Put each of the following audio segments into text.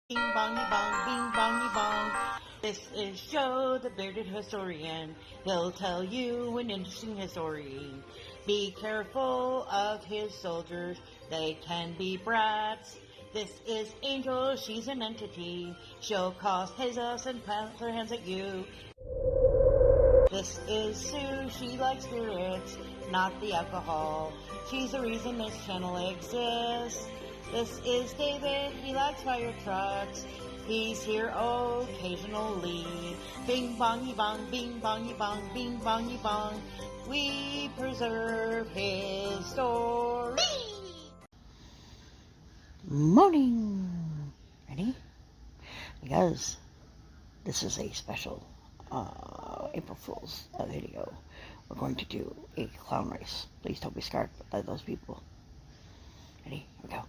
Bing bongy bong, bing bongy bong. This is Joe, the bearded historian. He'll tell you an interesting story. Be careful of his soldiers, they can be brats. This is Angel, she's an entity. She'll cause chaos and plant her hands at you. This is Sue, she likes spirits, not the alcohol. She's the reason this channel exists. This is David, he likes fire trucks. He's here occasionally. Bing bongy bong, bing bongy bong, bing bongy bong. We preserve his story. Morning! Ready? Because this is a special April Fool's video. We're going to do a clown race. Please don't be scared by those people. Ready? Here we go.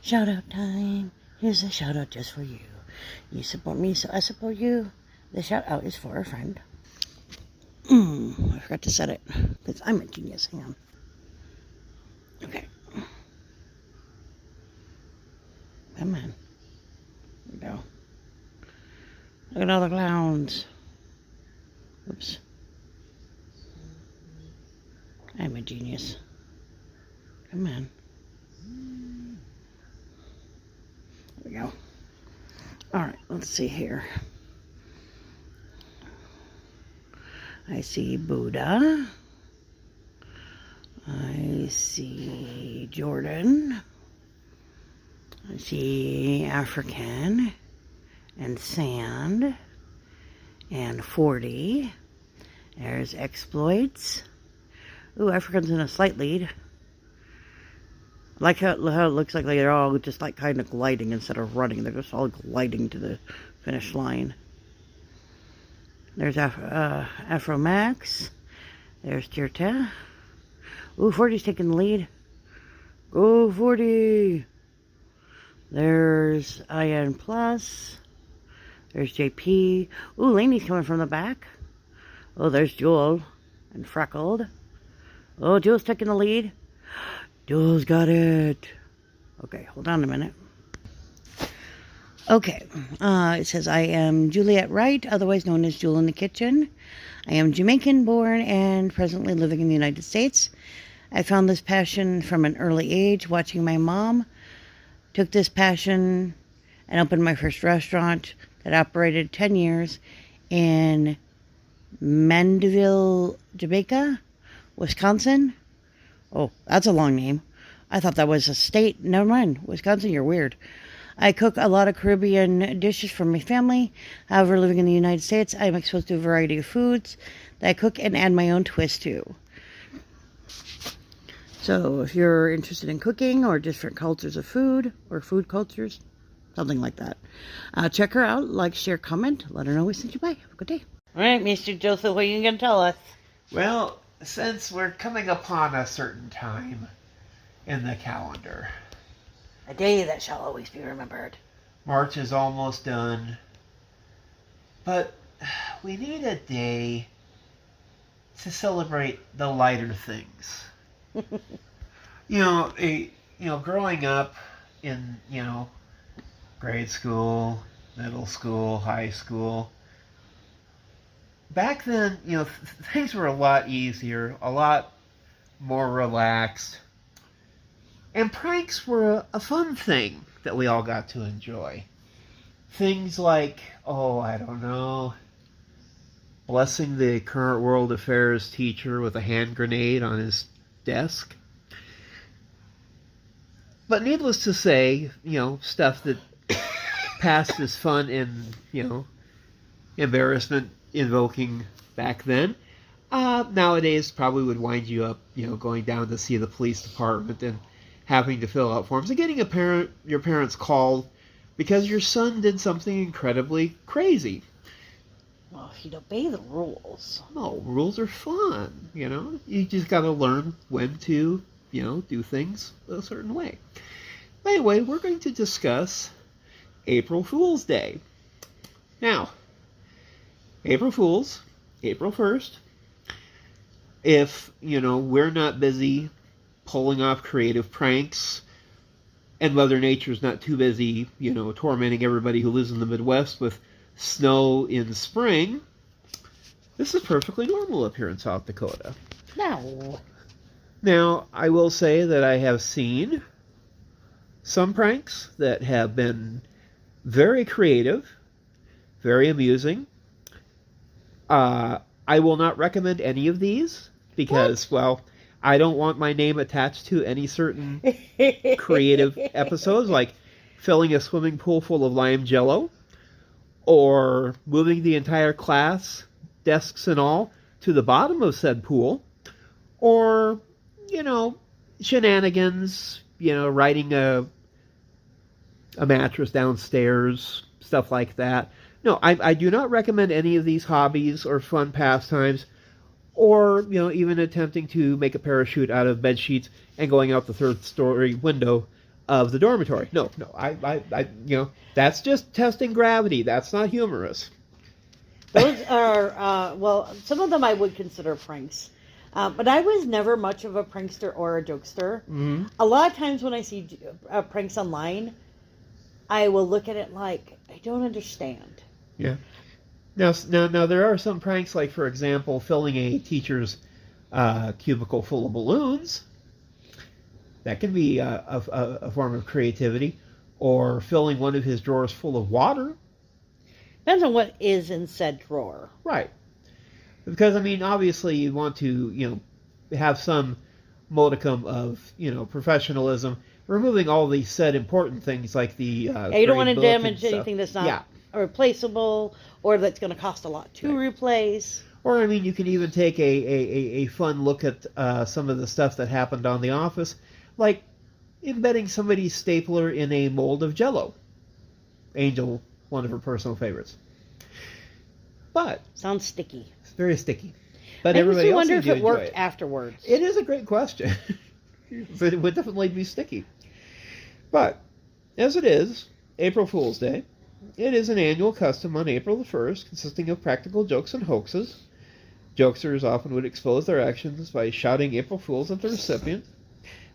Shout out time. Here's a shout out just for you. You support me, so I support you. The shout out is for a friend. I forgot to set it because I'm a genius. Hang on. Okay. Come on. Here we go. Look at all the clowns. Oops. I'm a genius. Come on. There we go. Alright, let's see here. I see Buddha. I see Jordan. I see African and Sand and 40. There's Exploits. Ooh, African's in a slight lead. I like how it looks like they're all just like kind of gliding instead of running. They're just all gliding to the finish line. There's Afro Max. There's Tirta. Ooh, 40's taking the lead. Go 40! There's IN Plus. There's JP. Ooh, Laney's coming from the back. Oh, there's Jewel and Freckled. Oh, Jewel's taking the lead. Jewel's got it. Okay, hold on a minute. Okay, it says I am Juliet Wright, otherwise known as Jewel in the Kitchen. I am Jamaican born and presently living in the United States. I found this passion from an early age, watching my mom. Took this passion and opened my first restaurant that operated 10 years in Mandeville, Jamaica, Wisconsin. Oh, that's a long name. I thought that was a state. Never mind. Wisconsin, you're weird. I cook a lot of Caribbean dishes for my family. However, living in the United States, I'm exposed to a variety of foods that I cook and add my own twist to. So if you're interested in cooking or different cultures of food or food cultures, something like that, check her out. Like, share, comment. Let her know we sent you by. Have a good day. All right, Mr. Joseph, what are you going to tell us? Well, since we're coming upon a certain time in the calendar, A day that shall always be remembered. March is almost done, but we need a day to celebrate the lighter things. Growing up in, grade school, middle school, high school, back then, things were a lot easier, a lot more relaxed. And pranks were a fun thing that we all got to enjoy. Things like, blessing the current world affairs teacher with a hand grenade on his desk. But needless to say, stuff that passed as fun and, embarrassment invoking back then, nowadays probably would wind you up, going down to see the police department and having to fill out forms and getting your parents called because your son did something incredibly crazy. Well, he'd obey the rules. No, rules are fun, You just got to learn when to, do things a certain way. Anyway, we're going to discuss April Fool's Day. Now, April Fools, April 1st, if, we're not busy pulling off creative pranks and Mother Nature's not too busy, tormenting everybody who lives in the Midwest with snow in spring, this is perfectly normal up here in South Dakota. No. Now, I will say that I have seen some pranks that have been very creative, very amusing. I will not recommend any of these because, well, I don't want my name attached to any certain creative episodes, like filling a swimming pool full of lime jello, or moving the entire class, desks and all, to the bottom of said pool, or, shenanigans, riding a mattress downstairs, stuff like that. No, I do not recommend any of these hobbies or fun pastimes, or, even attempting to make a parachute out of bed sheets and going out the third-story window of the dormitory. No, that's just testing gravity. That's not humorous. Those are, well, some of them I would consider pranks. But I was never much of a prankster or a jokester. Mm-hmm. A lot of times when I see pranks online, I will look at it like, I don't understand. Yeah. Now, there are some pranks, like, for example, filling a teacher's cubicle full of balloons. That can be a form of creativity. Or filling one of his drawers full of water. Depends on what is in said drawer. Right. Because, obviously you want to, have some modicum of, professionalism. Removing all the said important things like the you don't want to damage anything that's not replaceable or that's going to cost a lot to replace. Or, you can even take a fun look at some of the stuff that happened on The Office, like embedding somebody's stapler in a mold of Jell-O. Angel, one of her personal favorites. But sounds sticky. It's very sticky. But I everybody else wonder seems if to it worked enjoy it. afterwards. It is a great question. It would definitely be sticky. But, as it is, April Fool's Day, it is an annual custom on April the 1st, consisting of practical jokes and hoaxes. Jokesters often would expose their actions by shouting April Fools at the recipient.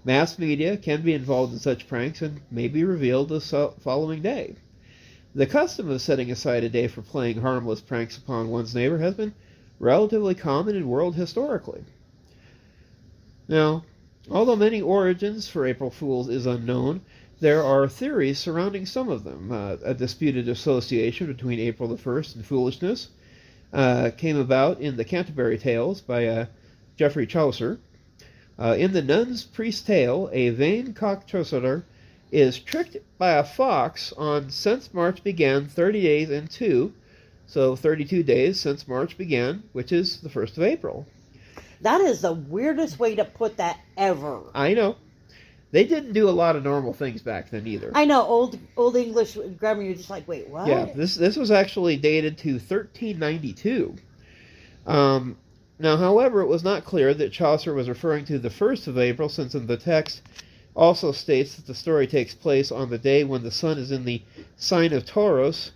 Mass media can be involved in such pranks and may be revealed the following day. The custom of setting aside a day for playing harmless pranks upon one's neighbor has been relatively common in world historically. Now, although many origins for April Fools is unknown, there are theories surrounding some of them. A disputed association between April the 1st and foolishness came about in the Canterbury Tales by Geoffrey Chaucer. In the Nun's Priest's Tale, a vain cock-trusser is tricked by a fox on since March began 30 days and 2, so 32 days since March began, which is the 1st of April. That is the weirdest way to put that ever. I know. They didn't do a lot of normal things back then either. I know, old English grammar, you're just like, wait, what? Yeah, this was actually dated to 1392. Now, however, it was not clear that Chaucer was referring to the 1st of April, since in the text also states that the story takes place on the day when the sun is in the sign of Taurus,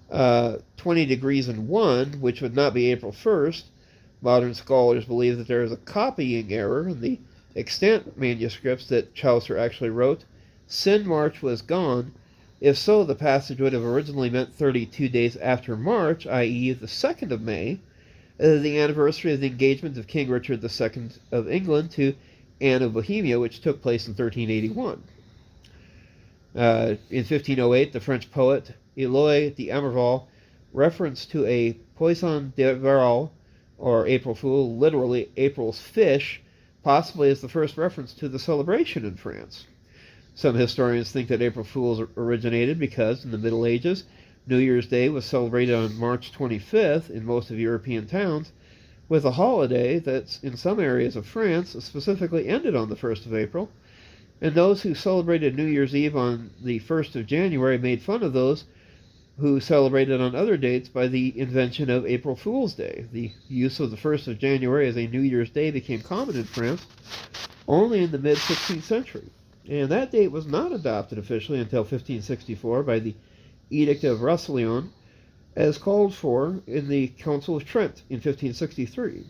20 degrees and 1, which would not be April 1st. Modern scholars believe that there is a copying error in the extant manuscripts that Chaucer actually wrote. Sin March was gone. If so, the passage would have originally meant 32 days after March, i.e. the 2nd of May, the anniversary of the engagement of King Richard II of England to Anne of Bohemia, which took place in 1381. In 1508, the French poet Eloy d'Amerval referenced to a Poisson d'Avril, or April Fool, literally April's fish, possibly as the first reference to the celebration in France. Some historians think that April Fools originated because, in the Middle Ages, New Year's Day was celebrated on March 25th in most of European towns, with a holiday that, in some areas of France, specifically ended on the 1st of April, and those who celebrated New Year's Eve on the 1st of January made fun of those who celebrated on other dates by the invention of April Fool's Day. The use of the 1st of January as a New Year's Day became common in France only in the mid-16th century, and that date was not adopted officially until 1564 by the Edict of Roussillon, as called for in the Council of Trent in 1563.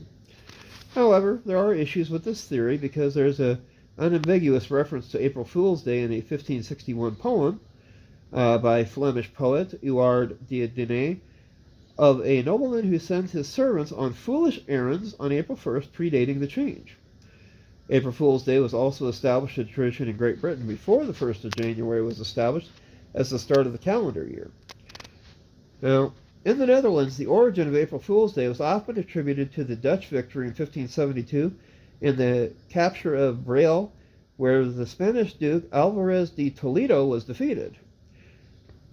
However, there are issues with this theory because there's a unambiguous reference to April Fool's Day in a 1561 poem by Flemish poet Huard de Denay of a nobleman who sends his servants on foolish errands on April 1st, predating the change. April Fool's Day was also established a tradition in Great Britain before the 1st of January was established as the start of the calendar year. Now, in the Netherlands, the origin of April Fool's Day was often attributed to the Dutch victory in 1572 in the capture of Braille, where the Spanish Duke Alvarez de Toledo was defeated.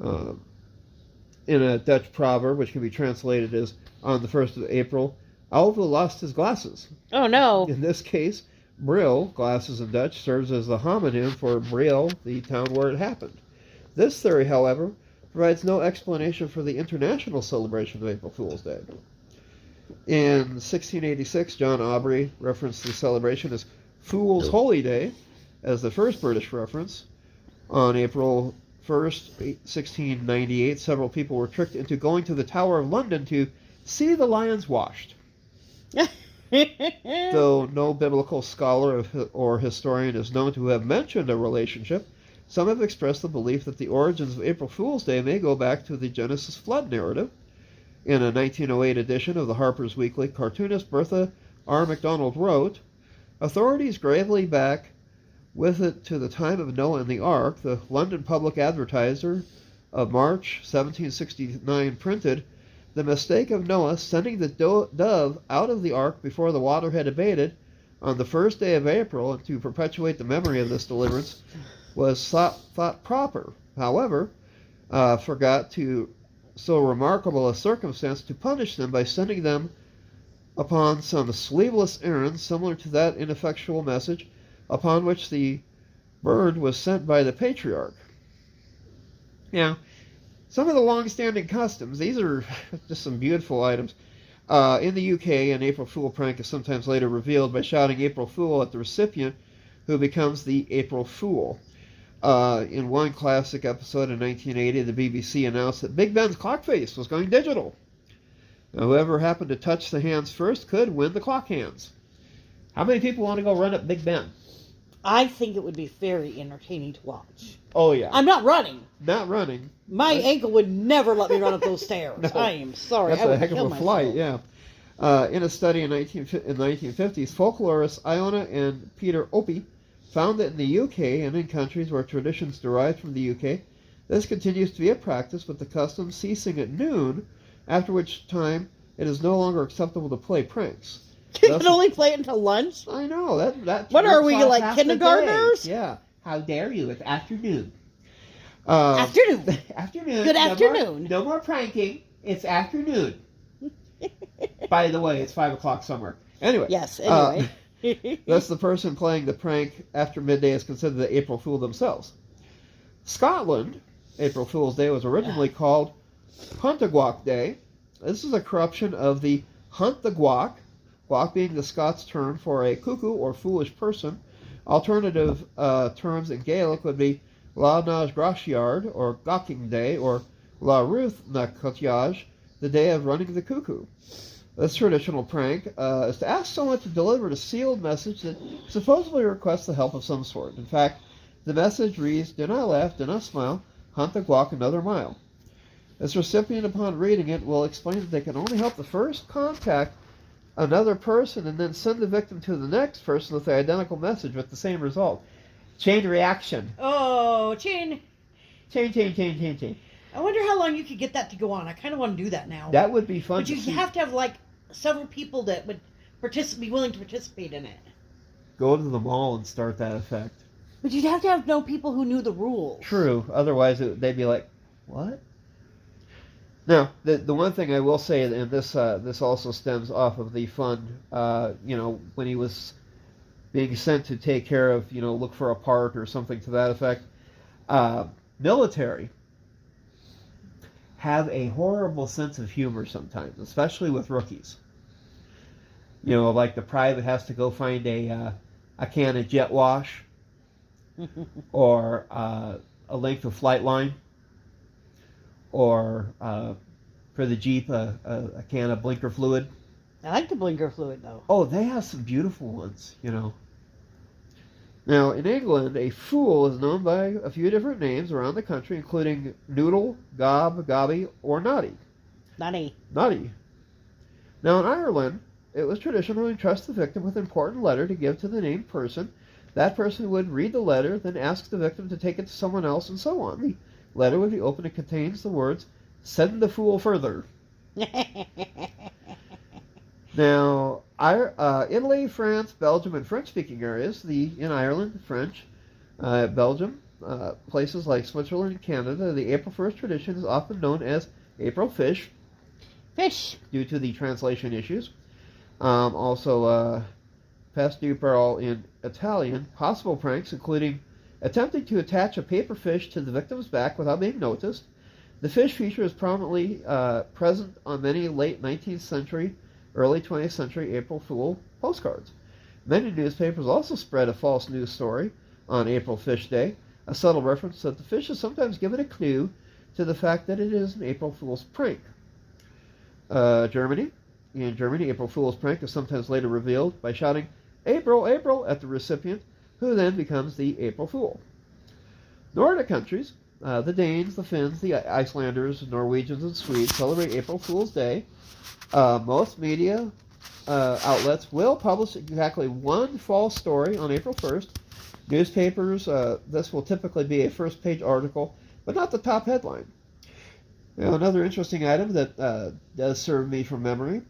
In a Dutch proverb, which can be translated as, on the 1st of April, Alva lost his glasses. Oh, no. In this case, Bril, glasses in Dutch, serves as the homonym for Bril, the town where it happened. This theory, however, provides no explanation for the international celebration of April Fool's Day. In 1686, John Aubrey referenced the celebration as Fool's Holy Day as the first British reference. On April 1st, 1698, several people were tricked into going to the Tower of London to see the lions washed. Though no biblical scholar or historian is known to have mentioned a relationship, some have expressed the belief that the origins of April Fool's Day may go back to the Genesis flood narrative. In a 1908 edition of the Harper's Weekly, cartoonist Bertha R. MacDonald wrote, "Authorities gravely back with it to the time of Noah and the Ark. The London Public Advertiser of March 1769 printed, 'The mistake of Noah sending the dove out of the ark before the water had abated on the first day of April, and to perpetuate the memory of this deliverance was thought proper. However, forgot to so remarkable a circumstance to punish them by sending them upon some sleeveless errand similar to that ineffectual message upon which the bird was sent by the patriarch.'" Now, some of the long-standing customs, these are just some beautiful items. In the UK, an April Fool prank is sometimes later revealed by shouting April Fool at the recipient, who becomes the April Fool. In one classic episode in 1980, the BBC announced that Big Ben's clock face was going digital. Now, whoever happened to touch the hands first could win the clock hands. How many people want to go run up Big Ben? I think it would be very entertaining to watch. Oh, yeah. I'm not running. Not running. My ankle would never let me run up those stairs. No. I am sorry. That's I would a heck of kill a myself. flight, yeah. In a study in the 1950s, folklorists Iona and Peter Opie found that in the UK and in countries where traditions derived from the UK, this continues to be a practice, with the custom ceasing at noon, after which time it is no longer acceptable to play pranks. You can only play it until lunch? I know. That What are we, works out like half the kindergartners? day. Yeah. How dare you? It's afternoon. Afternoon. Afternoon. Good afternoon. No more pranking. It's afternoon. By the way, it's 5 o'clock somewhere. Anyway. Yes, anyway. Thus, the person playing the prank after midday is considered the April Fool themselves. Scotland, April Fool's Day was originally called Huntagwalk Day. This is a corruption of the Hunt the Gwack, gwack being the Scots term for a cuckoo or foolish person. Alternative terms in Gaelic would be La Nage Grachiard, or Gawking Day, or La Ruth na Cotiage, the day of running the cuckoo. This traditional prank is to ask someone to deliver a sealed message that supposedly requests the help of some sort. In fact, the message reads, "Do not laugh, do not smile, hunt the guac another mile." This recipient, upon reading it, will explain that they can only help the first contact another person and then send the victim to the next person with the identical message with the same result. Chain reaction. Oh, chain. Chain. I wonder how long you could get that to go on. I kind of want to do that now. That would be fun. But you have to have, like, several people that would be willing to participate in it. Go to the mall and start that effect. But you'd have to know people who knew the rules. True. Otherwise, they'd be like, what? Now, the one thing I will say, and this also stems off of the fun, when he was being sent to take care of, look for a part or something to that effect, military have a horrible sense of humor sometimes, especially with rookies. Like the private has to go find a can of jet wash or a length of flight line, or for the Jeep, a can of blinker fluid. I like the blinker fluid, though. Oh, they have some beautiful ones, Now, in England, a fool is known by a few different names around the country, including noodle, gob, gobby, or noddy. Nutty. Noddy. Now, in Ireland, it was traditional to entrust the victim with an important letter to give to the named person. That person would read the letter, then ask the victim to take it to someone else, and so on. The letter would be open and contains the words, "Send the fool further." Now, Italy, France, Belgium, and French-speaking areas, in Ireland, French, Belgium, places like Switzerland and Canada, the April 1st tradition is often known as April Fish. Fish. Due to the translation issues. Also, Peste du Perle in Italian, possible pranks, including attempting to attach a paper fish to the victim's back without being noticed. The fish feature is prominently present on many late 19th century, early 20th century April Fool postcards. Many newspapers also spread a false news story on April Fish Day, a subtle reference that the fish is sometimes given a clue to the fact that it is an April Fool's prank. Germany. In Germany, April Fool's prank is sometimes later revealed by shouting, "April, April," at the recipient, who then becomes the April Fool. Nordic countries, the Danes, the Finns, the Icelanders, Norwegians, and Swedes celebrate April Fool's Day. Most media outlets will publish exactly one false story on April 1st. Newspapers, this will typically be a first-page article, but not the top headline. Now, another interesting item that does serve me from memory.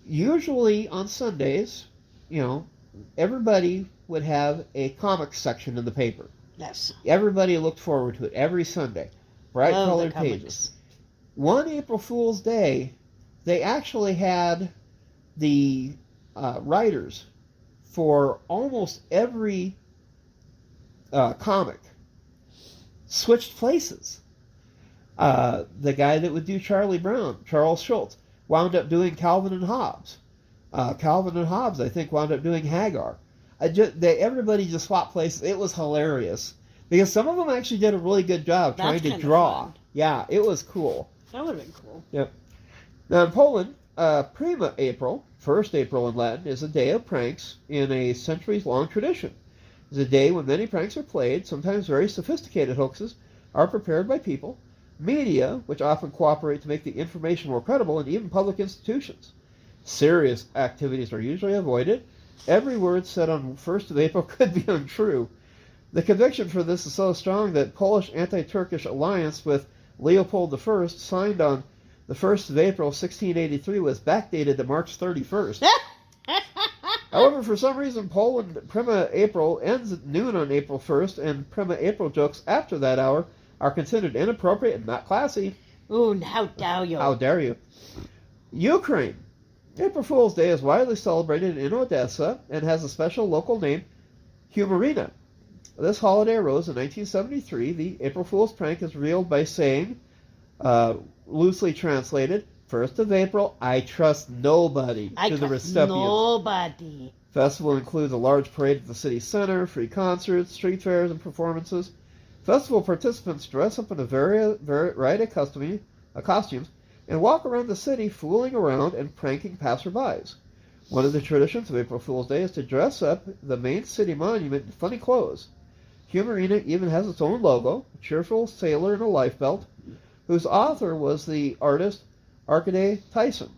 Usually on Sundays, everybody would have a comics section in the paper. Yes. Everybody looked forward to it every Sunday. Bright colored pages. One April Fool's Day, they actually had the writers for almost every comic switched places. The guy that would do Charlie Brown, Charles Schultz, wound up doing Calvin and Hobbes. Calvin and Hobbes, I think, wound up doing Hagar. Everybody just swapped places. It was hilarious. Because some of them actually did a really good job trying to draw. Fun. Yeah, it was cool. That would have been cool. Yep. Now in Poland, Prima April, 1st April in Latin, is a day of pranks in a centuries-long tradition. It's a day when many pranks are played. Sometimes very sophisticated hoaxes are prepared by people. Media, which often cooperate to make the information more credible, and even public institutions. Serious activities are usually avoided. Every word said on 1st of April could be untrue. The conviction for this is so strong that Polish anti-Turkish alliance with Leopold I, signed on the 1st of April 1683, was backdated to March 31st. However, for some reason, Poland Prima April ends at noon on April 1st, and Prima April jokes after that hour are considered inappropriate and not classy. Ooh, how dare you? How dare you? Ukraine. April Fool's Day is widely celebrated in Odessa and has a special local name, Humarina. This holiday arose in 1973. The April Fool's prank is revealed by saying, loosely translated, 1st of April, I trust nobody, to the recipient. Nobody. Festival includes a large parade at the city center, free concerts, street fairs, and performances. Festival participants dress up in a variety of costumes and walk around the city fooling around and pranking passerbys. One of the traditions of April Fool's Day is to dress up the main city monument in funny clothes. Humarina even has its own logo, a cheerful sailor in a lifebelt, whose author was the artist Arcade Tyson.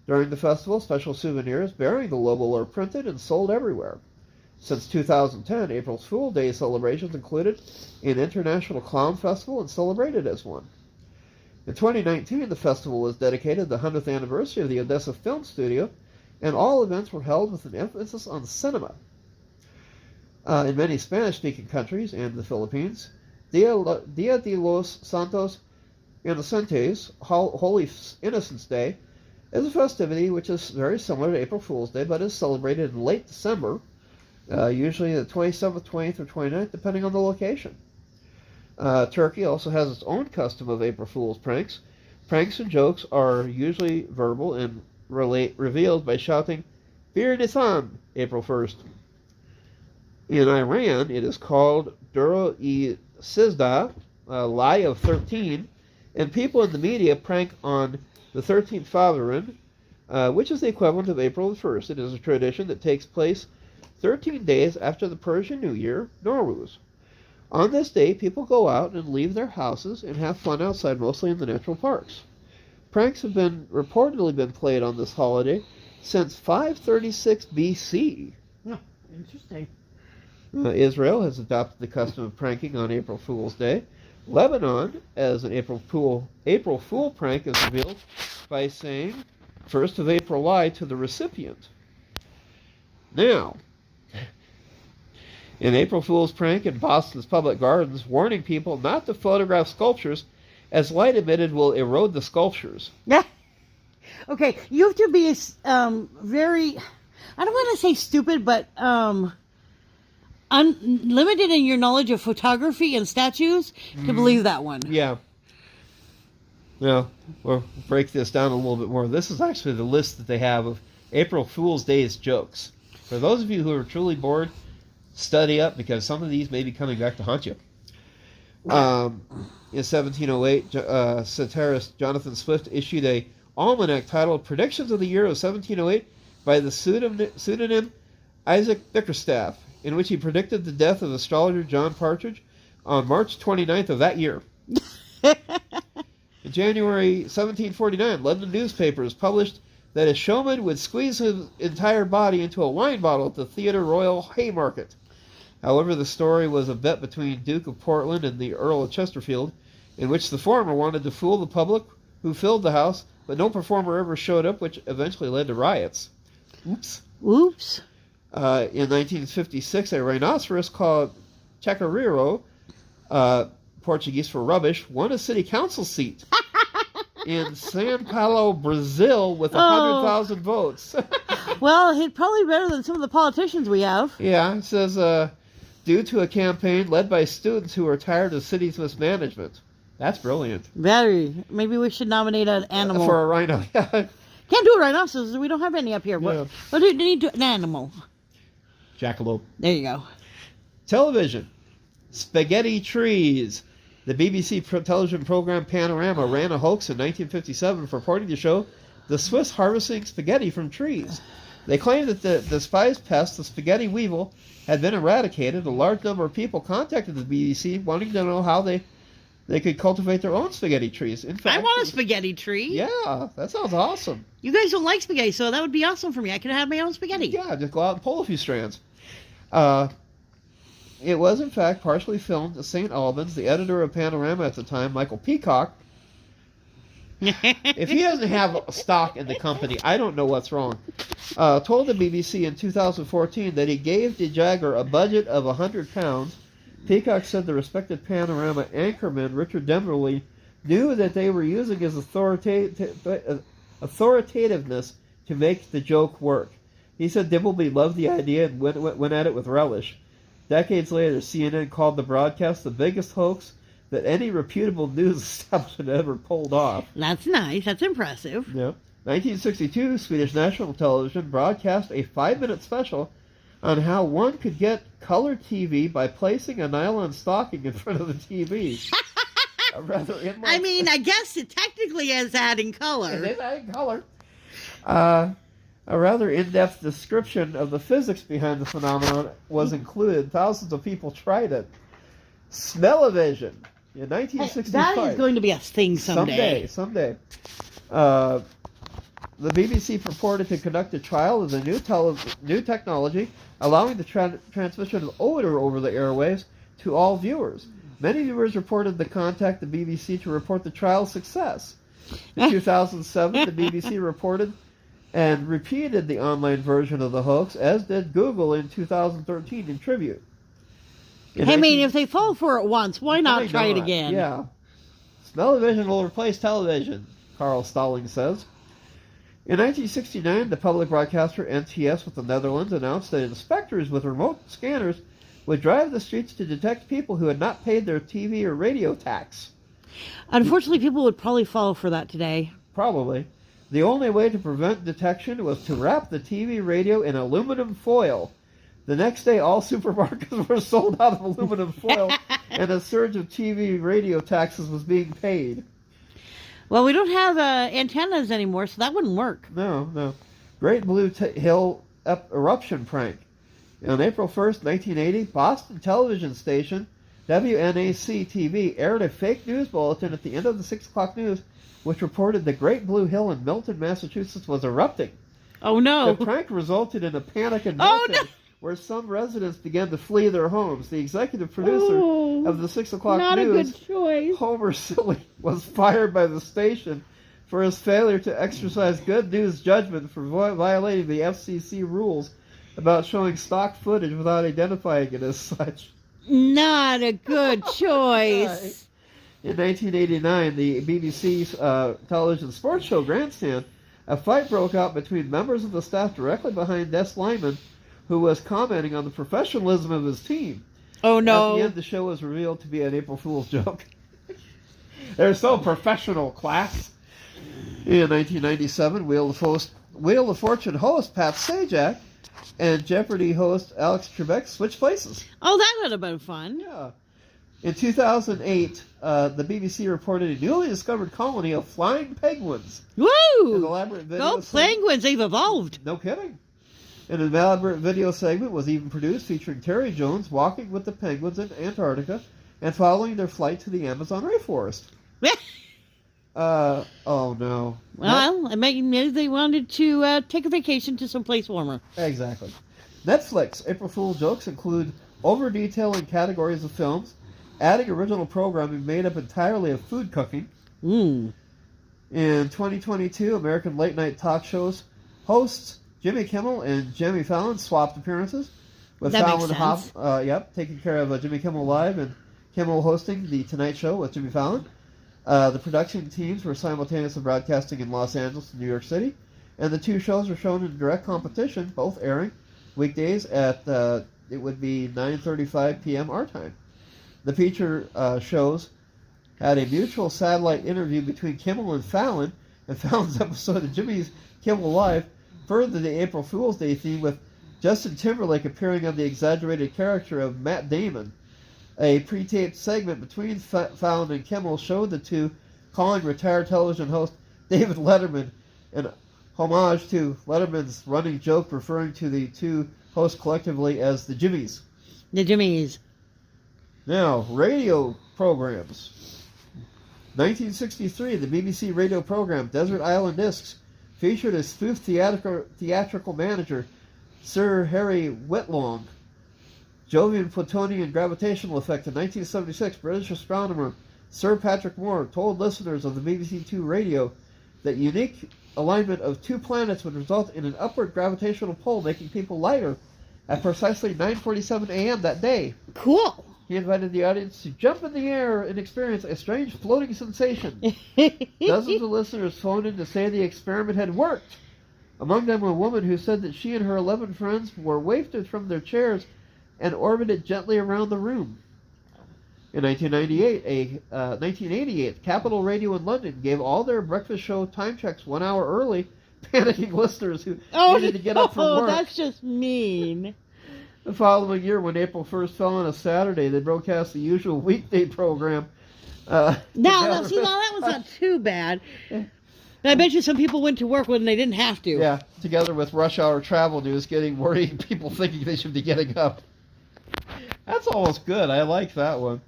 During the festival, special souvenirs bearing the logo are printed and sold everywhere. Since 2010, April Fool's Day celebrations included an international clown festival and celebrated as one. In 2019, the festival was dedicated to the 100th anniversary of the Odessa Film Studio, and all events were held with an emphasis on cinema. In many Spanish-speaking countries and the Philippines, Dia de los Santos Inocentes, Holy Innocents' Day, is a festivity which is very similar to April Fool's Day, but is celebrated in late December, usually the 27th, 20th, or 29th, depending on the location. Turkey also has its own custom of April Fool's pranks. Pranks and jokes are usually verbal and revealed by shouting, Bir Nisan, April 1st. In Iran, it is called Duro-e-Sizdah, Lie of 13, and people in the media prank on the 13th Favarin, which is the equivalent of April the 1st. It is a tradition that takes place 13 days after the Persian New Year, Nowruz. On this day, people go out and leave their houses and have fun outside, mostly in the natural parks. Pranks have reportedly been played on this holiday since 536 BC. Oh, interesting. Israel has adopted the custom of pranking on April Fool's Day. Lebanon, as an April Fool prank, is revealed by saying, "1st of April lie" to the recipient. Now, an April Fool's prank in Boston's public gardens, warning people not to photograph sculptures as light emitted will erode the sculptures. Yeah. Okay, you have to be very, I don't want to say stupid, but unlimited in your knowledge of photography and statues to believe that one. Yeah. Now, we'll break this down a little bit more. This is actually the list that they have of April Fool's Day's jokes. For those of you who are truly bored, study up, because some of these may be coming back to haunt you. In 1708, satirist Jonathan Swift issued a almanac titled Predictions of the Year of 1708 by the pseudonym Isaac Bickerstaff, in which he predicted the death of astrologer John Partridge on March 29th of that year. In January 1749, London newspapers published that a showman would squeeze his entire body into a wine bottle at the Theatre Royal Haymarket. However, the story was a bet between Duke of Portland and the Earl of Chesterfield, in which the former wanted to fool the public who filled the house, but no performer ever showed up, which eventually led to riots. Oops. Oops. In 1956, a rhinoceros called Chacarero, Portuguese for rubbish, won a city council seat in São Paulo, Brazil, with 100,000 votes. Well, he's probably better than some of the politicians we have. Yeah, it says, due to a campaign led by students who are tired of city's mismanagement. That's brilliant. Very. Maybe we should nominate an animal. For a rhino, yeah. Can't do a rhinoceros. We don't have any up here. Yeah. What do you need to an animal? Jackalope. There you go. Television. Spaghetti trees. The BBC television program Panorama ran a hoax in 1957 purporting to show the Swiss harvesting spaghetti from trees. They claimed that the despised pest, the spaghetti weevil, had been eradicated. A large number of people contacted the BBC wanting to know how they could cultivate their own spaghetti trees. In fact, I want a spaghetti tree. Yeah, that sounds awesome. You guys don't like spaghetti, so that would be awesome for me. I could have my own spaghetti. Yeah, just go out and pull a few strands. It was, in fact, partially filmed at St. Albans. The editor of Panorama at the time, Michael Peacock, if he doesn't have stock in the company, I don't know what's wrong, told the BBC in 2014 that he gave DeJagger a budget of £100. Peacock said the respected Panorama anchorman, Richard Demerly, knew that they were using his authoritativeness to make the joke work. He said Dimbleby loved the idea and went at it with relish. Decades later, CNN called the broadcast the biggest hoax that any reputable news establishment ever pulled off. That's nice. That's impressive. Yeah. 1962, Swedish National Television broadcast a 5-minute special on how one could get color TV by placing a nylon stocking in front of the TV. I mean, I guess it technically is adding color. It is adding color. A rather in-depth description of the physics behind the phenomenon was included. Thousands of people tried it. Smell-o-vision in 1965. That is going to be a thing someday. Someday. The BBC purported to conduct a trial of the new technology, allowing the transmission of odor over the airwaves to all viewers. Many viewers reported the contact the BBC to report the trial's success. In 2007, the BBC reported and repeated the online version of the hoax, as did Google in 2013 in tribute. I mean, if they fall for it once, why not try it again? Yeah. Smell-o-vision will replace television, Carl Stalling says. In 1969, the public broadcaster NTS with the Netherlands announced that inspectors with remote scanners would drive the streets to detect people who had not paid their TV or radio tax. Unfortunately, people would probably fall for that today. Probably. The only way to prevent detection was to wrap the TV radio in aluminum foil. The next day, all supermarkets were sold out of aluminum foil, and a surge of TV radio taxes was being paid. Well, we don't have antennas anymore, so that wouldn't work. No. Great Blue Hill eruption prank. On April 1st, 1980, Boston television station WNAC-TV aired a fake news bulletin at the end of the 6 o'clock news, which reported the Great Blue Hill in Milton, Massachusetts was erupting. Oh, no. The prank resulted in a panic in Oh, Milton, where some residents began to flee their homes. The executive producer of the 6 o'clock not news, a good choice. Homer Silly, was fired by the station for his failure to exercise good news judgment for violating the FCC rules about showing stock footage without identifying it as such. Not a good choice. In 1989, the BBC's television sports show Grandstand, a fight broke out between members of the staff directly behind Des Lyman, who was commenting on the professionalism of his team. Oh, no. At the end, the show was revealed to be an April Fool's joke. They're so professional, class. In 1997, Wheel of Fortune host Pat Sajak and Jeopardy host Alex Trebek switched places. Oh, that would have been fun. Yeah. In 2008, the BBC reported a newly discovered colony of flying penguins. Woo! An elaborate video Go penguins, they've evolved. No kidding. An elaborate video segment was even produced featuring Terry Jones walking with the penguins in Antarctica and following their flight to the Amazon rainforest. Oh no. Well, maybe they wanted to take a vacation to someplace warmer. Exactly. Netflix April Fool jokes include over-detailing categories of films, adding original programming made up entirely of food cooking. Mm. In 2022, American late-night talk shows hosts Jimmy Kimmel and Jimmy Fallon swapped appearances, with That Fallon makes sense. taking care of Jimmy Kimmel Live and Kimmel hosting The Tonight Show with Jimmy Fallon. The production teams were simultaneously broadcasting in Los Angeles and New York City, and the two shows were shown in direct competition, both airing weekdays at, it would be 9:35 p.m. our time. The feature shows had a mutual satellite interview between Kimmel and Fallon's episode of Jimmy's Kimmel Live furthered the April Fool's Day theme with Justin Timberlake appearing on the exaggerated character of Matt Damon. A pre-taped segment between Fallon and Kimmel showed the two calling retired television host David Letterman an homage to Letterman's running joke referring to the two hosts collectively as the Jimmies. The Jimmies. Now, radio programs. 1963, the BBC radio program Desert Island Discs featured a spoof theatrical manager, Sir Harry Whitlock. Jovian Plutonian gravitational effect in 1976, British astronomer Sir Patrick Moore told listeners of the BBC Two radio that unique alignment of two planets would result in an upward gravitational pull, making people lighter at precisely 9:47 a.m. that day. Cool. He invited the audience to jump in the air and experience a strange floating sensation. Dozens of listeners phoned in to say the experiment had worked. Among them a woman who said that she and her 11 friends were wafted from their chairs and orbited gently around the room. In 1988, Capital Radio in London gave all their breakfast show time checks 1 hour early, panicking listeners who needed to get up from work. Oh, that's just mean. The following year, when April 1st fell on a Saturday, they broadcast the usual weekday program. Now that was not too bad. I bet you some people went to work when they didn't have to. Yeah, together with rush hour travel news, getting worried people thinking they should be getting up. That's almost good. I like that one.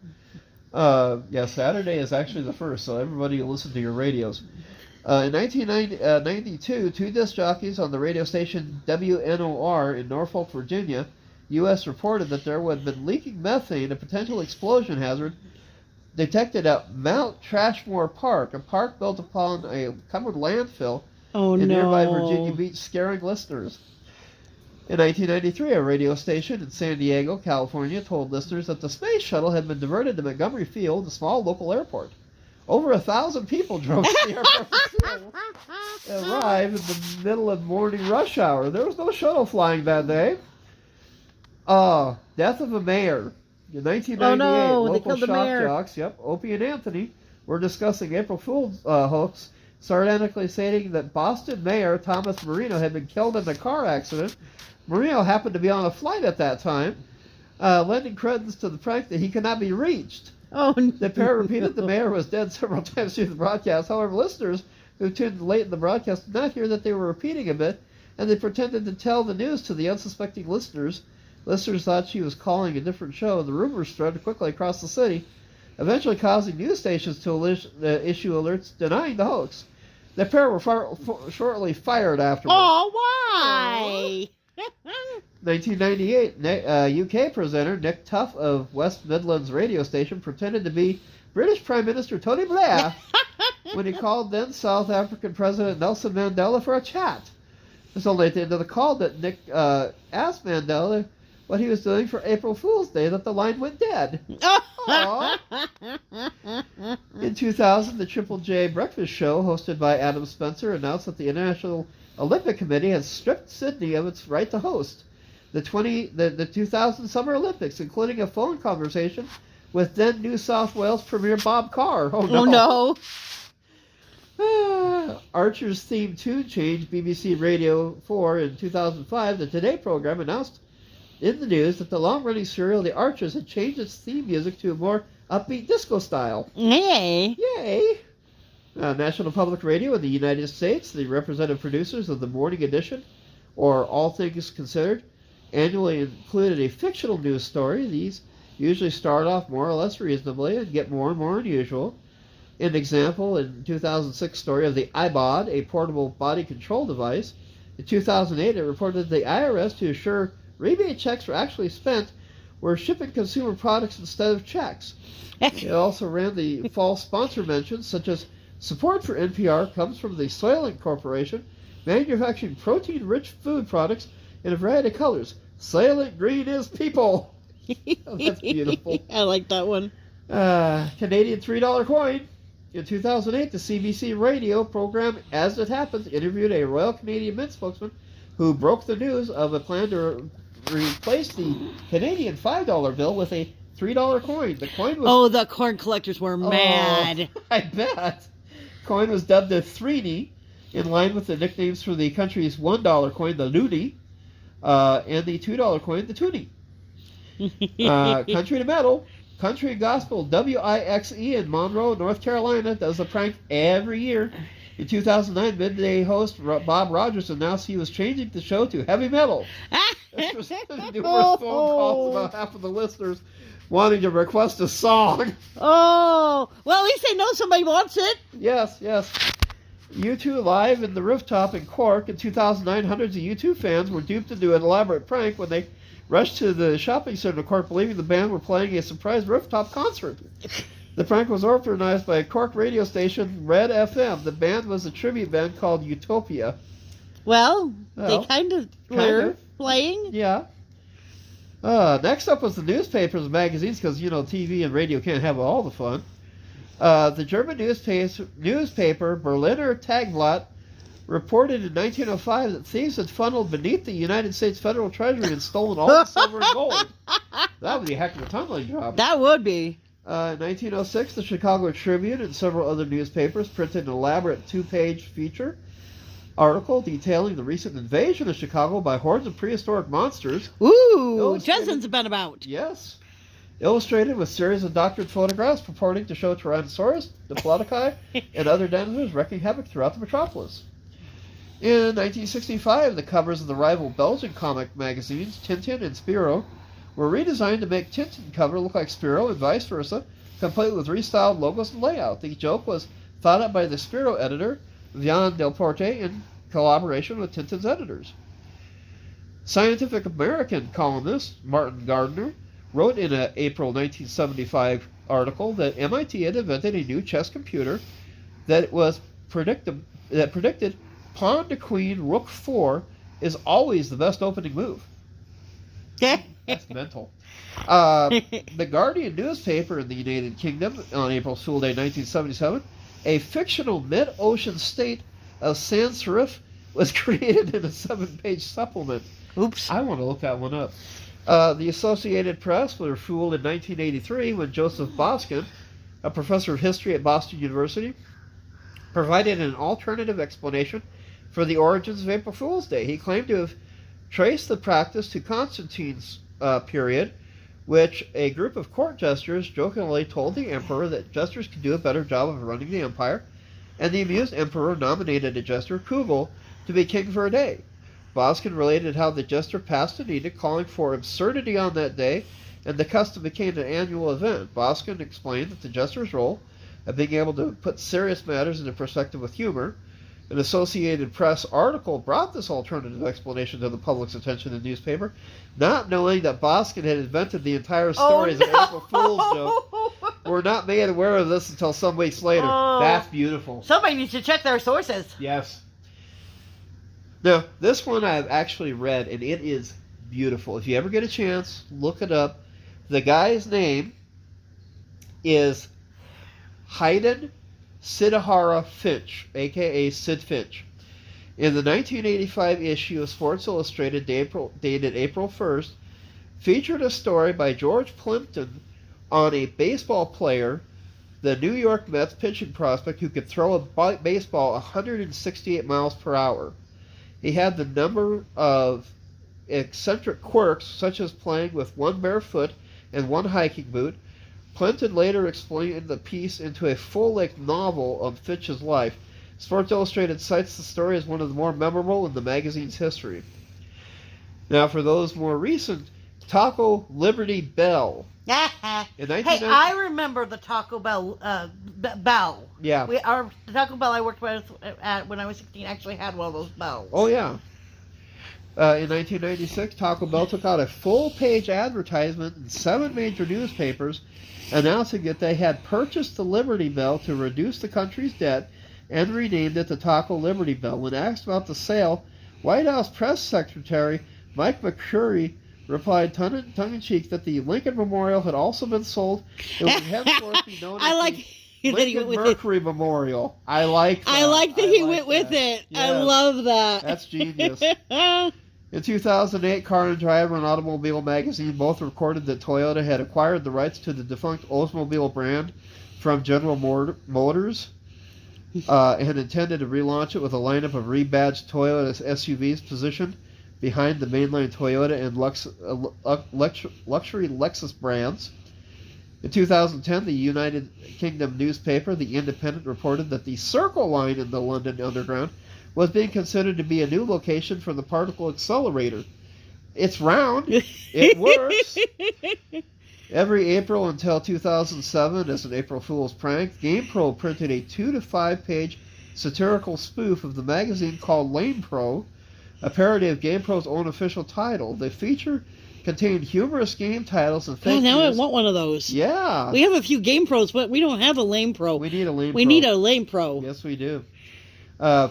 Saturday is actually the first, so everybody listen to your radios. In 1992, two disc jockeys on the radio station WNOR in Norfolk, Virginia, U.S. reported that there had been leaking methane, a potential explosion hazard, detected at Mount Trashmore Park, a park built upon a covered landfill in nearby Virginia Beach, scaring listeners. In 1993, a radio station in San Diego, California, told listeners that the space shuttle had been diverted to Montgomery Field, a small local airport. Over 1,000 people drove to the airport and arrived in the middle of morning rush hour. There was no shuttle flying that day. Death of a mayor. In 1998, local shock jocks, Opie and Anthony, were discussing April Fool's hoax, sardonically stating that Boston Mayor Thomas Marino had been killed in a car accident. Marino happened to be on a flight at that time, lending credence to the prank that he could not be reached. The pair repeated the mayor was dead several times through the broadcast. However, listeners who tuned in late in the broadcast did not hear that they were repeating a bit, and they pretended to tell the news to the unsuspecting listeners Listeners thought she was calling a different show, and the rumors spread quickly across the city, eventually causing news stations to issue alerts denying the hoax. The pair were shortly fired afterwards. Oh, why? 1998, UK presenter Nick Tuff of West Midlands radio station pretended to be British Prime Minister Tony Blair when he called then South African President Nelson Mandela for a chat. It was only at the end of the call that Nick asked Mandela what he was doing for April Fool's Day that the line went dead. In 2000, the Triple J breakfast show hosted by Adam Spencer announced that the International Olympic Committee has stripped Sydney of its right to host the 2000 Summer Olympics, including a phone conversation with then New South Wales Premier Bob Carr. Oh no. Archer's theme tune changed. BBC Radio 4 in 2005. The Today program announced in the news that the long-running serial The Archers had changed its theme music to a more upbeat disco style. Yay! Yay! National Public Radio in the United States, the representative producers of the Morning Edition, or All Things Considered, annually included a fictional news story. These usually start off more or less reasonably and get more and more unusual. An example, in 2006 story of the iBod, a portable body control device. In 2008, it reported the IRS, to assure rebate checks were actually spent, were shipping consumer products instead of checks. It also ran the false sponsor mentions, such as support for NPR comes from the Soylent Corporation, manufacturing protein-rich food products in a variety of colors. Soylent Green is people. Oh, that's beautiful. I like that one. Canadian $3 coin. In 2008, the CBC radio program As It Happens interviewed a Royal Canadian Mint spokesman who broke the news of a plan to replace the Canadian $5 bill with a $3 coin. The coin was... Oh, the corn collectors were mad. I bet. Coin was dubbed the Threeny, in line with the nicknames for the country's $1 coin, the Loonie, and the $2 coin, the Toonie. Country to Metal. Country Gospel WIXE in Monroe, North Carolina, does a prank every year. In 2009, midday host Bob Rogers announced he was changing the show to heavy metal. This was numerous phone calls about half of the listeners wanting to request a song. Oh, well, at least they know somebody wants it. Yes, yes. U2 live in the rooftop in Cork. In 2009, hundreds of U2 fans were duped into an elaborate prank when they rushed to the shopping center in Cork, believing the band were playing a surprise rooftop concert. The prank was organized by a Cork radio station, Red FM. The band was a tribute band called Utopia. Well, they kind of were playing. Yeah. Next up was the newspapers and magazines, because, you know, TV and radio can't have all the fun. The German newspaper Berliner Tagblatt reported in 1905 that thieves had funneled beneath the United States federal treasury and stolen all the silver and gold. That would be a heck of a tunneling job. That would be. In 1906, the Chicago Tribune and several other newspapers printed an elaborate 2-page feature article detailing the recent invasion of Chicago by hordes of prehistoric monsters. Ooh, Jensen's been about. Yes. Illustrated with series of doctored photographs purporting to show Tyrannosaurus, Diplodocus, and other dinosaurs wreaking havoc throughout the metropolis. In 1965, the covers of the rival Belgian comic magazines, Tintin and Spirou, were redesigned to make Tintin cover look like Spirou and vice versa, complete with restyled logos and layout. The joke was thought up by the Spirou editor, Vian Delporte, in collaboration with Tintin's editors. Scientific American columnist Martin Gardner wrote in an April 1975 article that MIT had invented a new chess computer that predicted pawn to queen rook 4 is always the best opening move. That's mental. The Guardian newspaper in the United Kingdom on April Fool's Day 1977, a fictional mid-ocean state of sans serif was created in a 7-page supplement. Oops. I want to look that one up. The Associated Press were fooled in 1983 when Joseph Boskin, a professor of history at Boston University, provided an alternative explanation for the origins of April Fool's Day. He claimed to have traced the practice to Constantine's period, which a group of court jesters jokingly told the emperor that jesters could do a better job of running the empire, and the amused emperor nominated a jester, Kugel, to be king for a day. Boskin related how the jester passed an edict calling for absurdity on that day, and the custom became an annual event. Boskin explained that the jester's role of being able to put serious matters into perspective with humor. An Associated Press article brought this alternative explanation to the public's attention in the newspaper, not knowing that Boskin had invented the entire story as an April Fool's joke. We're not made aware of this until some weeks later. That's beautiful. Somebody needs to check their sources. Yes. Now, this one I've actually read, and it is beautiful. If you ever get a chance, look it up. The guy's name is Hayden Sidahara Finch, a.k.a. Sid Finch. In the 1985 issue of Sports Illustrated, dated April 1st, featured a story by George Plimpton on a baseball player, the New York Mets pitching prospect who could throw a baseball 168 miles per hour. He had the number of eccentric quirks, such as playing with one bare foot and one hiking boot. Plimpton later explained the piece into a full-length novel of Finch's life. Sports Illustrated cites the story as one of the more memorable in the magazine's history. Now, for those more recent, Taco Liberty Bell. Hey, I remember the Taco Bell. Yeah. The Taco Bell I worked at when I was 16 actually had one of those bells. Oh, yeah. In 1996, Taco Bell took out a full-page advertisement in 7 major newspapers announcing that they had purchased the Liberty Bell to reduce the country's debt and renamed it the Taco Liberty Bell. When asked about the sale, White House Press Secretary Mike McCurry replied tongue-in-cheek that the Lincoln Memorial had also been sold. It would henceforth be known as the Lincoln Mercury Memorial. I like that. I like that he went with it. Yes. I love that. That's genius. In 2008, Car and Driver and Automobile Magazine both recorded that Toyota had acquired the rights to the defunct Oldsmobile brand from General Motors and intended to relaunch it with a lineup of rebadged Toyota SUVs positioned behind the mainline Toyota and luxury Lexus brands. In 2010, the United Kingdom newspaper, The Independent, reported that the Circle line in the London Underground was being considered to be a new location for the particle accelerator. It's round. It works. Every April until 2007, as an April Fool's prank, GamePro printed a 2 to 5 page satirical spoof of the magazine called Lame Pro, a parody of GamePro's own official title. The feature contained humorous game titles and fake now news. I want one of those. Yeah. We have a few Game Pros, but we don't have a Lame Pro. We need a Lame Pro. We need a Lame Pro. Yes, we do.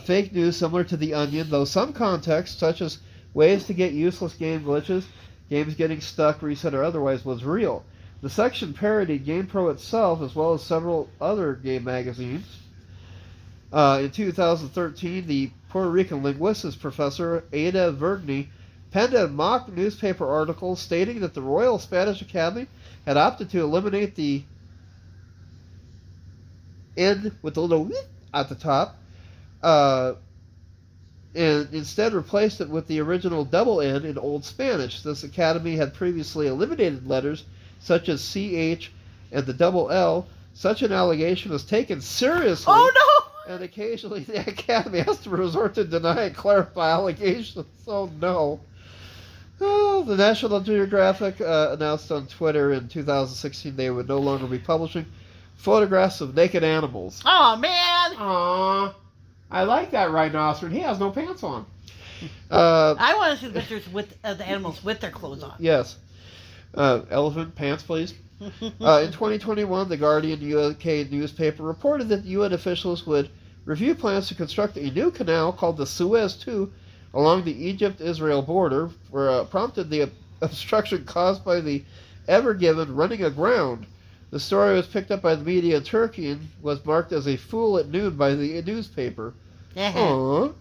Fake news similar to The Onion, though some contexts, such as ways to get useless game glitches, games getting stuck, reset, or otherwise, was real. The section parodied GamePro itself, as well as several other game magazines. In 2013, the Puerto Rican linguistics professor Ada Verdney penned a mock newspaper article stating that the Royal Spanish Academy had opted to eliminate the N with the little "wheep" at the top, and instead replaced it with the original double N in Old Spanish. This academy had previously eliminated letters such as CH and the double L. Such an allegation was taken seriously. Oh, no! And occasionally the academy has to resort to deny and clarify allegations. Oh, no. Oh, the National Geographic announced on Twitter in 2016 they would no longer be publishing photographs of naked animals. Oh, man! Aww. I like that rhinoceros. He has no pants on. I want to see the pictures with the animals with their clothes on. Yes. Elephant pants, please. In 2021, the Guardian UK newspaper reported that UN officials would review plans to construct a new canal called the Suez II along the Egypt-Israel border, where prompted the obstruction caused by the Ever Given running aground. The story was picked up by the media in Turkey and was marked as a fool at noon by the newspaper. Aww.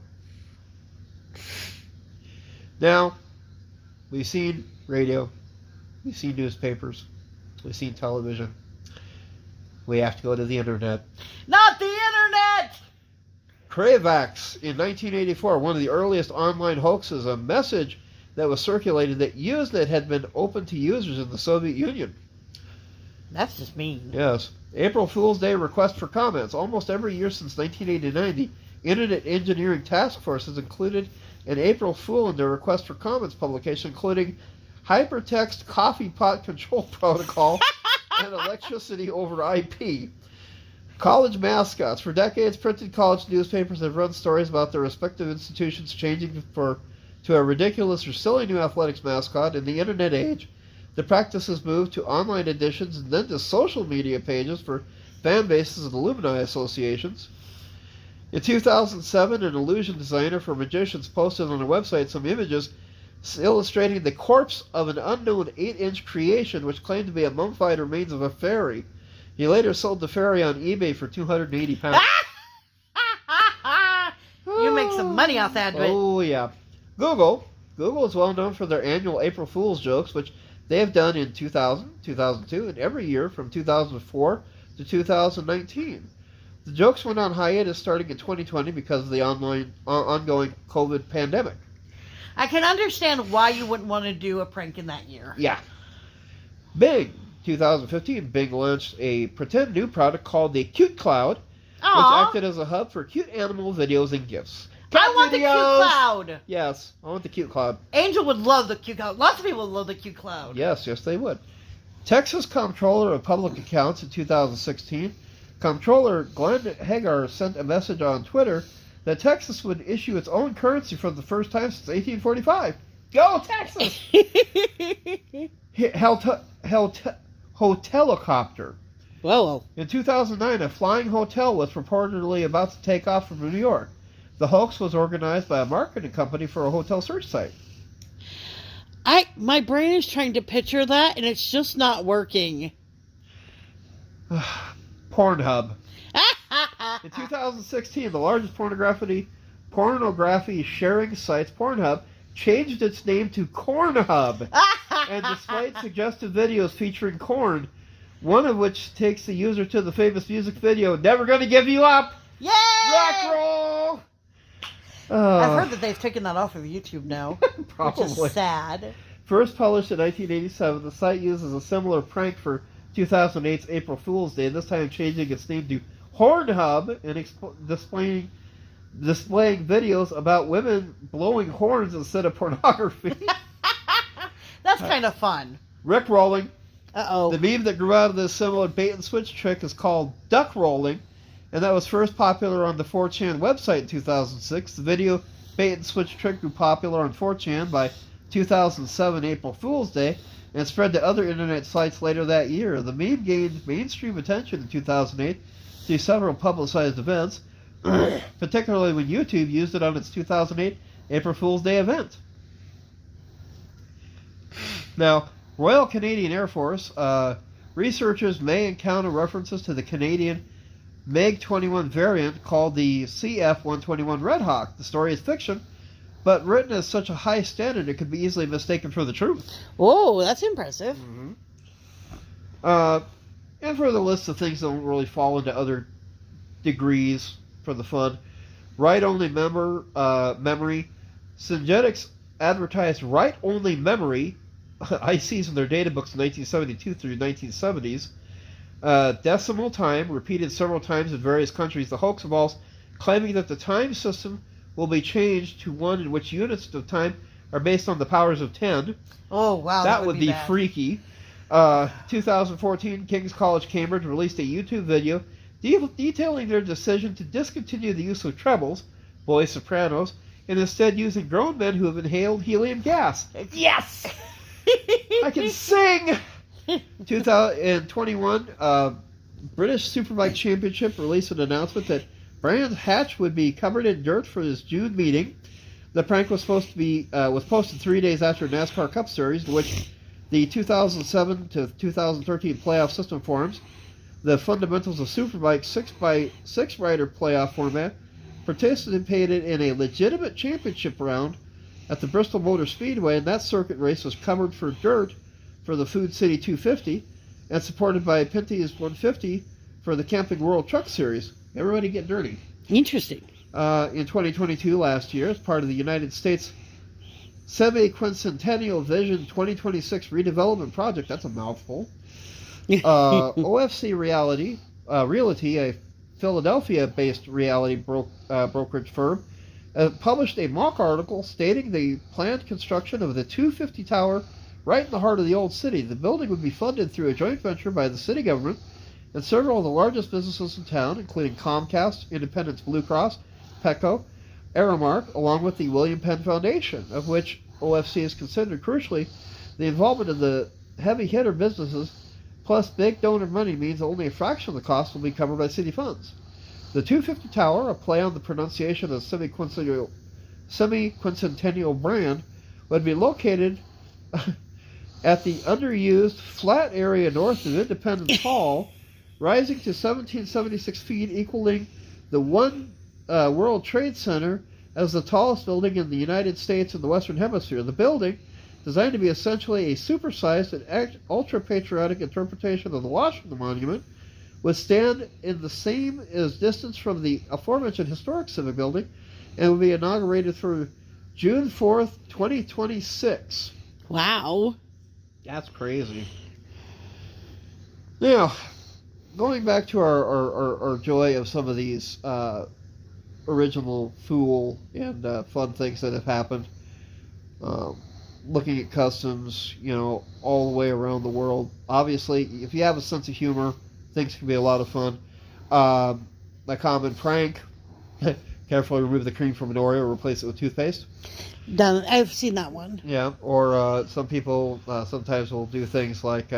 Now, we've seen radio, we've seen newspapers, we've seen television. We have to go to the internet. Not the internet! Cravax in 1984, one of the earliest online hoaxes, a message that was circulated that Usenet had been open to users in the Soviet Union. That's just mean. Yes. April Fool's Day request for comments. Almost every year since 1989, the Internet Engineering Task Force has included an April Fool in their request for comments publication, including hypertext coffee pot control protocol and electricity over IP. College mascots. For decades, printed college newspapers have run stories about their respective institutions changing to a ridiculous or silly new athletics mascot. In the internet age, the practice has moved to online editions and then to social media pages for fan bases and alumni associations. In 2007, an illusion designer for magicians posted on their website some images illustrating the corpse of an unknown 8-inch creation which claimed to be a mummified remains of a fairy. He later sold the fairy on eBay for £280. You make some money off that. Oh, yeah. Google is well known for their annual April Fool's jokes, which they have done in 2000, 2002, and every year from 2004 to 2019. The jokes went on hiatus starting in 2020 because of the ongoing COVID pandemic. I can understand why you wouldn't want to do a prank in that year. Yeah. Bing. 2015, Bing launched a pretend new product called the Cute Cloud, which acted as a hub for cute animal videos and GIFs. I want the Cute Cloud. Yes, I want the Cute Cloud. Angel would love the Cute Cloud. Lots of people would love the Cute Cloud. Yes, they would. Texas Comptroller of Public Accounts in 2016, Comptroller Glenn Hagar sent a message on Twitter that Texas would issue its own currency for the first time since 1845. Go, Texas! Hotelicopter. Whoa. In 2009, a flying hotel was reportedly about to take off from New York. The hoax was organized by a marketing company for a hotel search site. My brain is trying to picture that, and it's just not working. Pornhub. In 2016, the largest pornography sharing site, Pornhub, changed its name to Cornhub and displayed suggestive videos featuring corn, one of which takes the user to the famous music video, Never Gonna Give You Up! Yay! Rock roll! I've heard that they've taken that off of YouTube now. Probably. Which is sad. First published in 1987, the site uses a similar prank for 2008's April Fool's Day, this time changing its name to Hornhub and displaying videos about women blowing horns instead of pornography. That's kind of fun. Rick rolling. Uh-oh. The meme that grew out of this similar bait-and-switch trick is called duck rolling, and that was first popular on the 4chan website in 2006. The video bait-and-switch trick grew popular on 4chan by 2007 April Fool's Day and spread to other internet sites later that year. The meme gained mainstream attention in 2008 through several publicized events, particularly when YouTube used it on its 2008 April Fool's Day event. Now, Royal Canadian Air Force, researchers may encounter references to the Canadian MiG-21 variant called the CF-121 Red Hawk. The story is fiction, but written at such a high standard it could be easily mistaken for the truth. Whoa, that's impressive. Mm-hmm. And for the list of things that don't really fall into other degrees for the fun, write-only memory. Syngetics advertised write-only memory ICs in their data books in 1972 through 1970s. Decimal time, repeated several times in various countries. The hoax involves claiming that the time system will be changed to one in which units of time are based on the powers of 10. Oh, wow. That would be bad. freaky. 2014, King's College Cambridge released a YouTube video detailing their decision to discontinue the use of trebles, boy sopranos, and instead using grown men who have inhaled helium gas. Yes! I can sing! 2021, British Superbike Championship released an announcement that Brands Hatch would be covered in dirt for his June meeting. The prank was supposed to be was posted 3 days after NASCAR Cup Series, in which the 2007 to 2013 playoff system forms, the fundamentals of Superbike 6x6 rider playoff format, participated in a legitimate championship round at the Bristol Motor Speedway, and that circuit race was covered for dirt for the Food City 250 and supported by Pinty's 150 for the Camping World Truck Series. Everybody get dirty. Interesting. In 2022, last year, as part of the United States Semi-Quincentennial Vision 2026 redevelopment project, that's a mouthful, OFC Realty, a Philadelphia-based reality brokerage firm, published a mock article stating the planned construction of the 250 tower right in the heart of the old city. The building would be funded through a joint venture by the city government and several of the largest businesses in town, including Comcast, Independence Blue Cross, Petco, Aramark, along with the William Penn Foundation, of which OFC is considered. Crucially, the involvement of the heavy hitter businesses plus big donor money means only a fraction of the cost will be covered by city funds. The 250 Tower, a play on the pronunciation of semi-quincentennial brand, would be located at the underused flat area north of Independence Hall, rising to 1,776 feet, equaling the One World Trade Center as the tallest building in the United States and the Western Hemisphere. The building, designed to be essentially a supersized and ultra-patriotic interpretation of the Washington Monument, would stand in the same as distance from the aforementioned historic civic building and would be inaugurated through June 4th, 2026. Wow. That's crazy. Now, going back to our joy of some of these original Fool and fun things that have happened, looking at customs, all the way around the world. Obviously, if you have a sense of humor, things can be a lot of fun. A common prank, carefully remove the cream from an Oreo, replace it with toothpaste. Done. I've seen that one. Yeah, or some people sometimes will do things like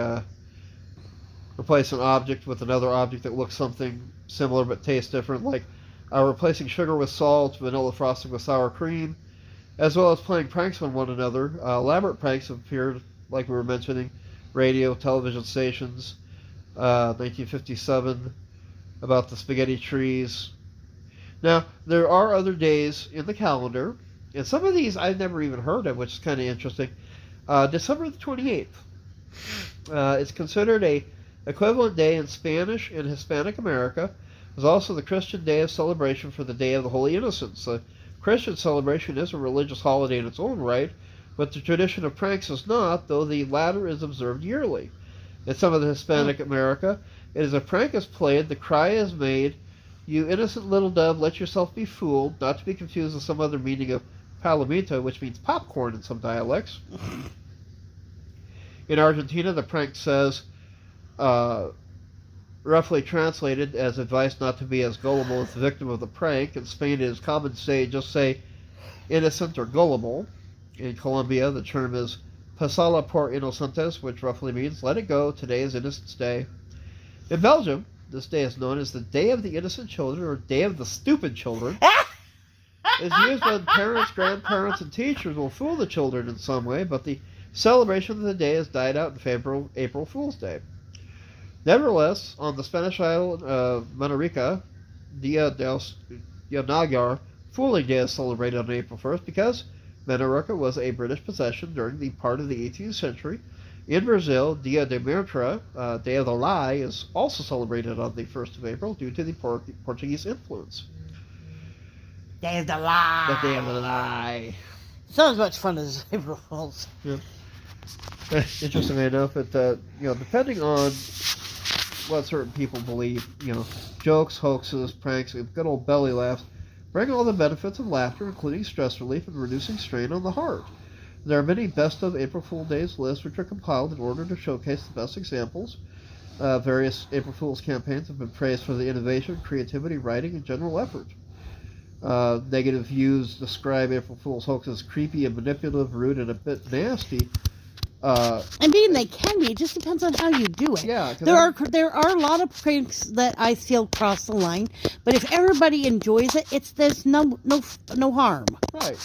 replace an object with another object that looks something similar but tastes different, like replacing sugar with salt, vanilla frosting with sour cream, as well as playing pranks on one another. Elaborate pranks have appeared, like we were mentioning, radio, television stations, 1957, about the spaghetti trees. Now, there are other days in the calendar, and some of these I've never even heard of, which is kind of interesting. December the 28th is considered a equivalent day in Spanish and Hispanic America. It's also the Christian day of celebration for the Day of the Holy Innocents. The Christian celebration is a religious holiday in its own right, but the tradition of pranks is not, though the latter is observed yearly. In some of the Hispanic America, it is a prank is played, the cry is made, "You innocent little dove, let yourself be fooled," not to be confused with some other meaning of palomito, which means popcorn in some dialects. In Argentina, the prank says, roughly translated as advice not to be as gullible as the victim of the prank. In Spain, it is common to just say innocent or gullible. In Colombia, the term is pasala por inocentes, which roughly means let it go, today is Innocents' Day. In Belgium, this day is known as the Day of the Innocent Children, or Day of the Stupid Children. It's used when parents, grandparents, and teachers will fool the children in some way, but the celebration of the day has died out in favor of April Fool's Day. Nevertheless, on the Spanish island of Manarica, Dia del Nagar, Fooling Day is celebrated on April 1st because Manarica was a British possession during the part of the 18th century. In Brazil, Dia de Mentira, Day of the Lie, is also celebrated on the 1st of April due to the Portuguese influence. Day of the lie. The Day of the Lie. It's not as much fun as April Fool's. Yeah. Interestingly enough, depending on what certain people believe, jokes, hoaxes, pranks, and good old belly laughs bring all the benefits of laughter, including stress relief and reducing strain on the heart. There are many best of April Fool Days lists which are compiled in order to showcase the best examples. Various April Fool's campaigns have been praised for the innovation, creativity, writing, and general effort. Negative views describe April Fool's hoaxes as creepy and manipulative, rude, and a bit nasty. And being they can be, it just depends on how you do it. Yeah, there are a lot of pranks that I feel cross the line, but if everybody enjoys it, there's no harm. Right.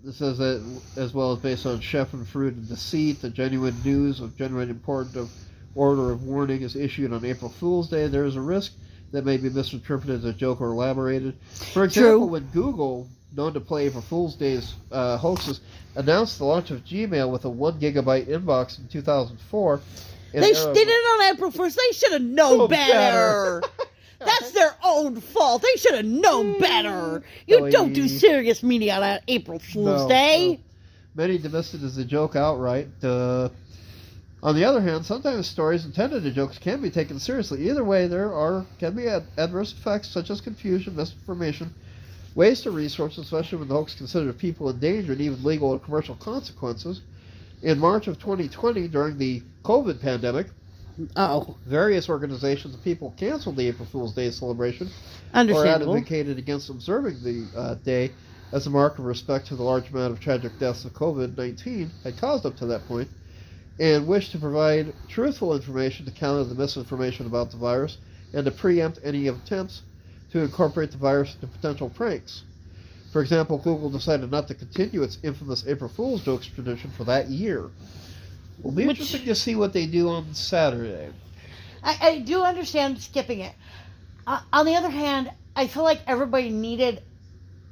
This says that as well as based on chef and fruit and deceit, the genuine news of genuine important order of warning is issued on April Fool's Day. There is a risk that may be misinterpreted as a joke or elaborated. For example, when Google, known to play April Fool's Day's hoaxes, announced the launch of Gmail with a 1 gigabyte inbox in 2004. They did it on April 1st. They should have known better. That's their own fault. They should have known better. You don't do serious media on April Fool's Day. No. Many dismiss it as a joke outright. On the other hand, sometimes stories intended as jokes can be taken seriously. Either way, there can be adverse effects such as confusion, misinformation, waste of resources, especially when the hoax considered people in danger and even legal and commercial consequences. In March of 2020, during the COVID pandemic, various organizations and people canceled the April Fool's Day celebration or advocated against observing the day as a mark of respect to the large amount of tragic deaths of COVID-19 had caused up to that point, and wished to provide truthful information to counter the misinformation about the virus and to preempt any attempts to incorporate the virus into potential pranks. For example, Google decided not to continue its infamous April Fool's jokes tradition for that year. It'll be interesting to see what they do on Saturday. I do understand skipping it. On the other hand, I feel like everybody needed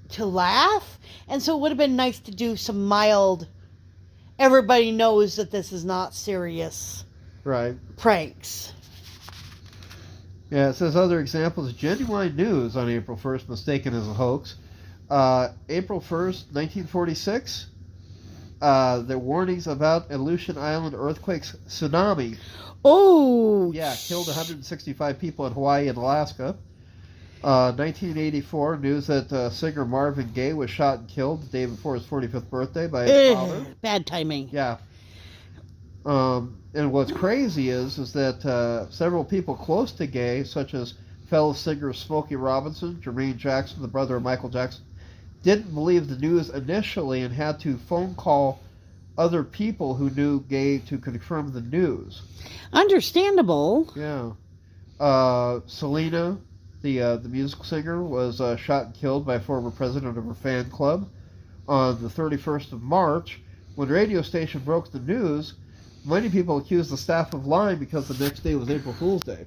to laugh, and so it would have been nice to do some mild, everybody knows that this is not serious pranks. Yeah, it says other examples. Genuine news on April 1st mistaken as a hoax. April 1st, 1946, the warnings about Aleutian Island earthquakes, tsunami. Oh! Yeah, killed 165 people in Hawaii and Alaska. 1984, news that singer Marvin Gaye was shot and killed the day before his 45th birthday by his father. Bad timing. Yeah. And what's crazy is that several people close to Gaye, such as fellow singer Smokey Robinson, Jermaine Jackson, the brother of Michael Jackson, didn't believe the news initially and had to phone call other people who knew Gaye to confirm the news. Understandable. Yeah. Selena, the musical singer, was shot and killed by a former president of her fan club on the 31st of March. When the radio station broke the news, many people accused the staff of lying because the next day was April Fool's Day.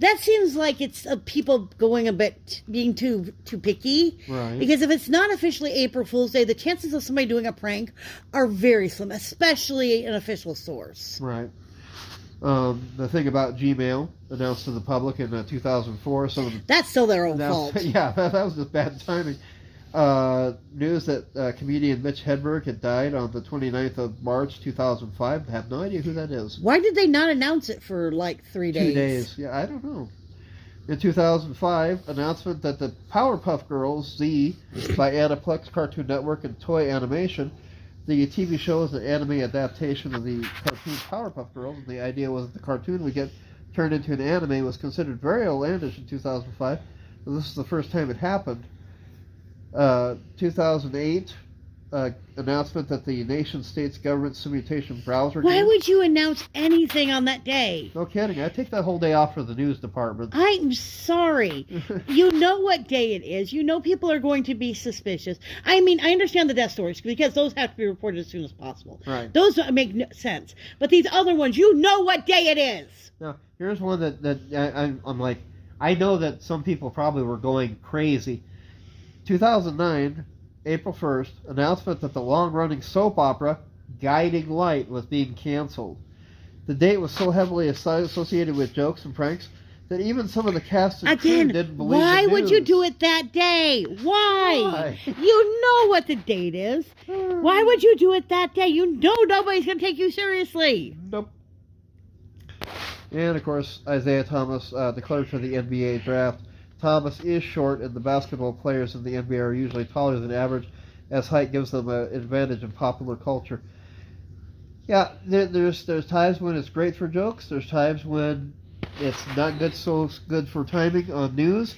That seems like it's people being too picky. Right. Because if it's not officially April Fool's Day, the chances of somebody doing a prank are very slim, especially an official source. Right. The thing about Gmail announced to the public in 2004. That's still their own fault. Yeah, that was just bad timing. News that comedian Mitch Hedberg had died on the 29th of March 2005. I have no idea who that is. Why did they not announce it for like 3 days? 2 days. Yeah, I don't know. In 2005, announcement that the Powerpuff Girls Z by Aniplex Cartoon Network and Toy Animation. The TV show is an anime adaptation of the cartoon Powerpuff Girls, and the idea was that the cartoon would get turned into an anime. Was considered very outlandish in 2005, and this is the first time it happened. 2008, announcement that the nation-state's government simulation browser Why game. would you announce anything on that day? No kidding. I take that whole day off for the news department. I'm sorry. You know what day it is. You know people are going to be suspicious. I mean, I understand the death stories because those have to be reported as soon as possible. Right. Those make no sense. But these other ones, you know what day it is. Now, here's one that I'm like, I know that some people probably were going crazy. 2009, April 1st, announcement that the long-running soap opera Guiding Light was being canceled. The date was so heavily associated with jokes and pranks that even some of the cast and crew didn't believe why the news. would you do it that day? Why? You know what the date is. Why would you do it that day? You know nobody's going to take you seriously. Nope. And, of course, Isaiah Thomas declared for the NBA draft. Thomas is short, and the basketball players in the NBA are usually taller than average, as height gives them an advantage in popular culture. Yeah, there's times when it's great for jokes. There's times when it's not so good for timing on news.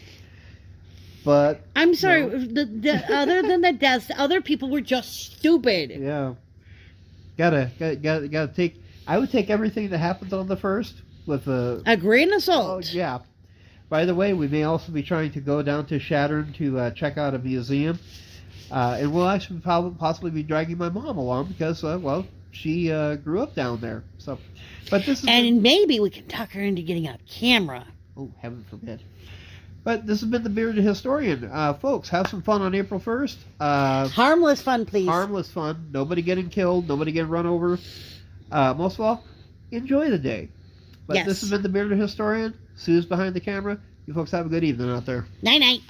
But I'm sorry. The other than the deaths, other people were just stupid. Yeah, gotta take. I would take everything that happens on the first with a grain of salt. Oh yeah. By the way, we may also be trying to go down to Shattern to check out a museum. And we'll actually possibly be dragging my mom along because, she grew up down there. So, but this is maybe we can talk her into getting a camera. Oh, heaven forbid. But this has been the Bearded Historian. Folks, have some fun on April 1st. Harmless fun, please. Harmless fun. Nobody getting killed. Nobody getting run over. Most of all, enjoy the day. But yes. This has been the Bearded Historian. Sue's behind the camera. You folks have a good evening out there. Night-night.